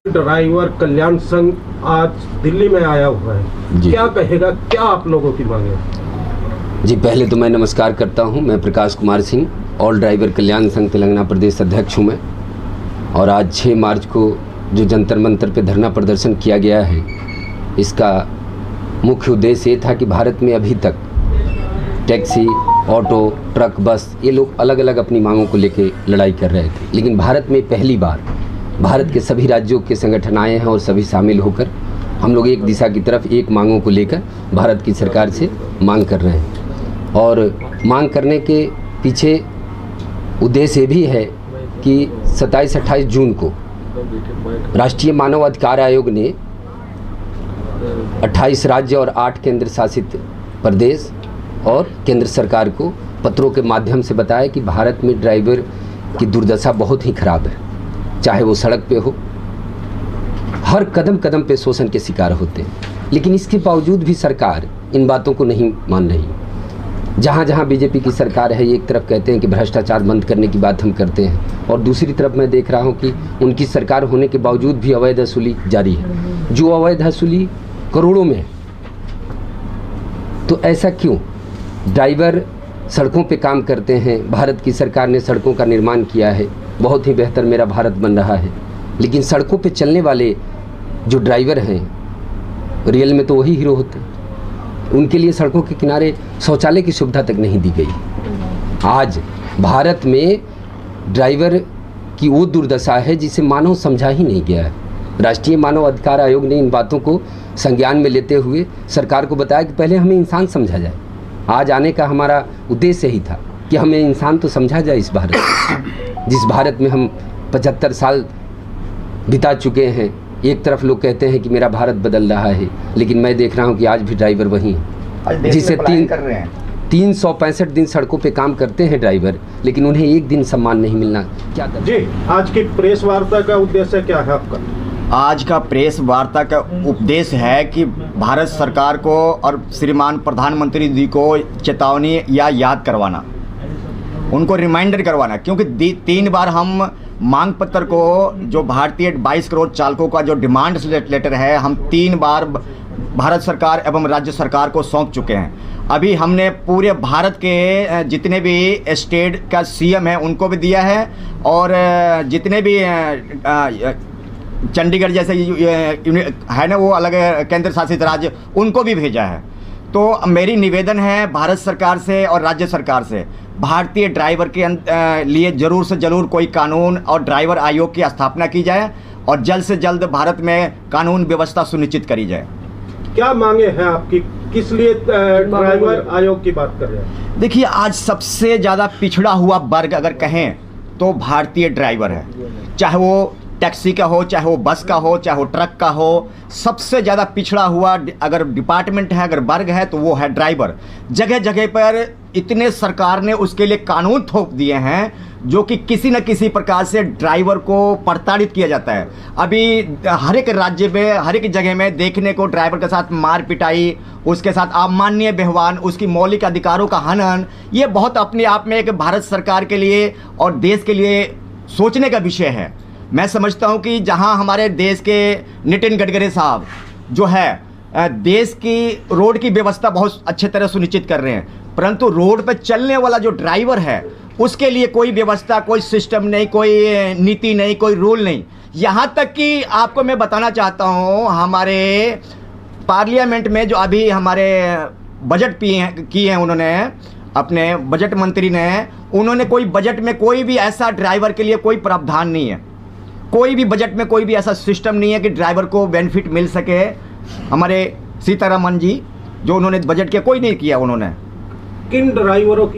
Driver कल्याण संघ आज दिल्ली में आया हुआ है, क्या कहेगा, क्या आप लोगों की मांग है? जी, पहले तो मैं नमस्कार करता हूं। मैं प्रकाश कुमार सिंह, ऑल ड्राइवर कल्याण संघ तेलंगाना प्रदेश अध्यक्ष हूं मैं। और आज 6 मार्च को जो जंतर मंतर पे धरना प्रदर्शन किया गया है, इसका मुख्य उद्देश्य ये था कि भारत में अभी तक टैक्सी, ऑटो, ट्रक, बस, ये लोग अलग अलग अपनी मांगों को लेकर लड़ाई कर रहे थे। लेकिन भारत में पहली बार भारत के सभी राज्यों के संगठन आए हैं और सभी शामिल होकर हम लोग एक दिशा की तरफ एक मांगों को लेकर भारत की सरकार से मांग कर रहे हैं। और मांग करने के पीछे उद्देश्य ये भी है कि 27-28 जून को राष्ट्रीय मानव अधिकार आयोग ने 28 राज्य और 8 केंद्र शासित प्रदेश और केंद्र सरकार को पत्रों के माध्यम से बताया कि भारत में ड्राइवर की दुर्दशा बहुत ही खराब है। चाहे वो सड़क पे हो, हर कदम कदम पे शोषण के शिकार होते हैं। लेकिन इसके बावजूद भी सरकार इन बातों को नहीं मान रही। जहाँ जहाँ बीजेपी की सरकार है, एक तरफ कहते हैं कि भ्रष्टाचार बंद करने की बात हम करते हैं, और दूसरी तरफ मैं देख रहा हूँ कि उनकी सरकार होने के बावजूद भी अवैध वसूली जारी है, जो अवैध वसूली करोड़ों में है। तो ऐसा क्यों? ड्राइवर सड़कों पे काम करते हैं, भारत की सरकार ने सड़कों का निर्माण किया है, बहुत ही बेहतर मेरा भारत बन रहा है। लेकिन सड़कों पे चलने वाले जो ड्राइवर हैं, रियल में तो वही हीरो होते हैं। उनके लिए सड़कों के किनारे शौचालय की सुविधा तक नहीं दी गई। आज भारत में ड्राइवर की वो दुर्दशा है जिसे मानव समझा ही नहीं गया है। राष्ट्रीय मानव अधिकार आयोग ने इन बातों को संज्ञान में लेते हुए सरकार को बताया कि पहले हमें इंसान समझा जाए। आज आने का हमारा उद्देश्य ही था कि हमें इंसान तो समझा जाए इस भारत में, जिस भारत में हम 75 साल बिता चुके हैं। एक तरफ लोग कहते हैं कि मेरा भारत बदल रहा है, लेकिन मैं देख रहा हूं कि आज भी ड्राइवर वही हैं, जिसे 365 दिन सड़कों पे काम करते हैं ड्राइवर, लेकिन उन्हें एक दिन सम्मान नहीं मिलना। क्या करें? जी, आज की प्रेस वार्ता का उद्देश्य क्या है आपका? आज का प्रेस वार्ता का उद्देश्य है कि भारत सरकार को और श्रीमान प्रधानमंत्री जी को चेतावनी या याद करवाना, उनको रिमाइंडर करवाना, क्योंकि 3 बार हम मांग पत्र को, जो भारतीय 22 करोड़ चालकों का जो डिमांड लेटर है, हम 3 बार भारत सरकार एवं राज्य सरकार को सौंप चुके हैं। अभी हमने पूरे भारत के जितने भी स्टेट का सीएम है उनको भी दिया है, और जितने भी चंडीगढ़ जैसे है ना, वो अलग केंद्र शासित राज्य, उनको भी भेजा है। तो मेरी निवेदन है भारत सरकार से और राज्य सरकार से, भारतीय ड्राइवर के लिए ज़रूर से ज़रूर कोई कानून और ड्राइवर आयोग की स्थापना की जाए, और जल्द से जल्द भारत में कानून व्यवस्था सुनिश्चित करी जाए। क्या मांगे हैं आपकी, किस लिए ड्राइवर आयोग की बात कर रहे हैं? देखिए, आज सबसे ज़्यादा पिछड़ा हुआ वर्ग अगर कहें तो भारतीय ड्राइवर है। चाहे वो टैक्सी का हो, चाहे वो बस का हो, चाहे वो ट्रक का हो, सबसे ज़्यादा पिछड़ा हुआ अगर डिपार्टमेंट है, अगर वर्ग है, तो वो है ड्राइवर। जगह जगह पर इतने सरकार ने उसके लिए कानून थोप दिए हैं जो कि किसी न किसी प्रकार से ड्राइवर को प्रताड़ित किया जाता है। अभी हर एक राज्य में, हर एक जगह में देखने को ड्राइवर के साथ मार पिटाई, उसके साथ अमानवीय व्यवहार, उसकी मौलिक अधिकारों का हनन, ये बहुत अपने आप में एक भारत सरकार के लिए और देश के लिए सोचने का विषय है। मैं समझता हूं कि जहां हमारे देश के नितिन गडकरी साहब जो है देश की रोड की व्यवस्था बहुत अच्छे तरह सुनिश्चित कर रहे हैं, परंतु रोड पर चलने वाला जो ड्राइवर है उसके लिए कोई व्यवस्था, कोई सिस्टम नहीं, कोई नीति नहीं, कोई रूल नहीं। यहाँ तक कि आपको मैं बताना चाहता हूँ, हमारे पार्लियामेंट में जो अभी हमारे बजट किए हैं उन्होंने, अपने बजट मंत्री ने, उन्होंने कोई बजट में कोई भी ऐसा ड्राइवर के लिए कोई प्रावधान नहीं है, कोई भी बजट में कोई भी ऐसा सिस्टम नहीं है कि ड्राइवर को बेनिफिट मिल सके। हमारे सीतारमन जी जो उन्होंने बजट किया, कोई नहीं किया उन्होंने। किन ड्राइवरों की